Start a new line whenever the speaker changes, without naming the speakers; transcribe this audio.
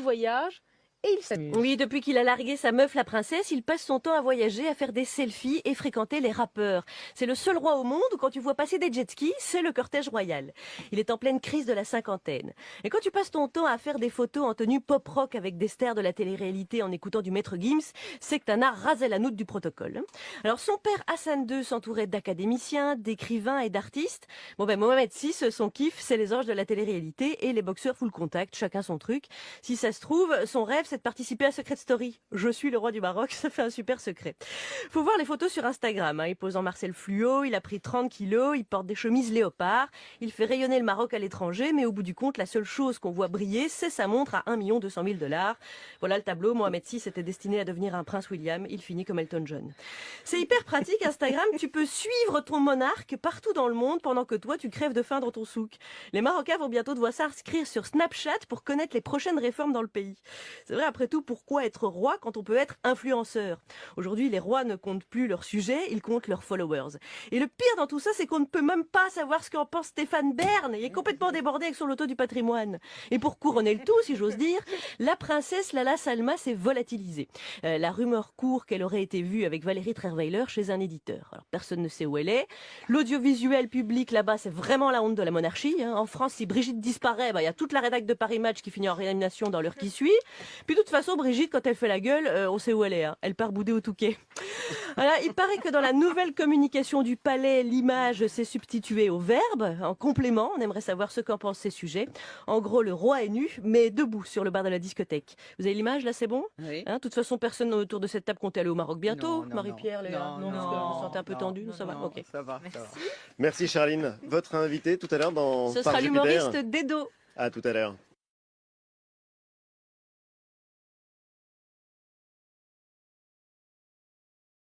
voyage et il s'amuse.
Oui, depuis qu'il a largué sa meuf la princesse, il passe son temps à voyager, à faire des selfies et fréquenter les rappeurs. C'est le seul roi au monde où quand tu vois passer des jet skis, c'est le cortège royal. Il est en pleine crise de la cinquantaine. Et quand tu passes ton temps à faire des photos en tenue pop-rock avec des stars de la télé-réalité en écoutant du Maître Gims, c'est que t'en as rasé la noute du protocole. Alors son père Hassan II s'entourait d'académiciens, d'écrivains et d'artistes. Bon ben Mohamed VI, son kiff, c'est les anges de la télé-réalité et les boxeurs full contact, chacun son truc. Si ça se trouve, son rêve c'est de participer à Secret Story. Je suis le roi du Maroc, ça fait un super secret. Faut voir les photos sur Instagram. Il pose en Marcel Fluo, il a pris 30 kilos, il porte des chemises léopard, il fait rayonner le Maroc à l'étranger, mais au bout du compte, la seule chose qu'on voit briller, c'est sa montre à 1 200 000 $. Voilà le tableau, Mohamed VI était destiné à devenir un prince William, il finit comme Elton John. C'est hyper pratique, Instagram, tu peux suivre ton monarque partout dans le monde pendant que toi, tu crèves de faim dans ton souk. Les Marocains vont bientôt devoir s'inscrire sur Snapchat pour connaître les prochaines réformes dans le pays. C'est vrai, après tout, pourquoi être roi quand on peut être influenceur? Aujourd'hui, les rois ne comptent plus leur sujet, ils comptent leurs followers. Et le pire dans tout ça, c'est qu'on ne peut même pas savoir ce qu'en pense Stéphane Bern. Il est complètement débordé avec son loto du patrimoine. Et pour couronner le tout, si j'ose dire, la princesse Lala Salma s'est volatilisée. La rumeur court qu'elle aurait été vue avec Valérie Trierweiler chez un éditeur. Alors personne ne sait où elle est. L'audiovisuel public là-bas, c'est vraiment la honte de la monarchie. En France, si Brigitte disparaît, il y a toute la rédac de Paris Match qui finit en réanimation dans l'heure qui suit. Puis de toute façon, Brigitte, quand elle fait la gueule, on sait où elle est. Elle part bouder au Touquet. Voilà, il paraît que dans la nouvelle communication du palais, l'image s'est substituée au verbe. En complément, on aimerait savoir ce qu'en pensent ces sujets. En gros, le roi est nu, mais debout sur le bar de la discothèque. Vous avez l'image, là, c'est bon?
Oui.
De toute façon, personne autour de cette table comptait aller au Maroc bientôt.
Non,
Marie-Pierre, Léa?
non,
parce qu'on se sentait un peu tendu. Ça va? Ok.
Ça va.
Merci Charline. Votre invité tout à l'heure dans
Ce
Par
sera
Jupiter.
l'humoriste Dedo.
À tout à l'heure.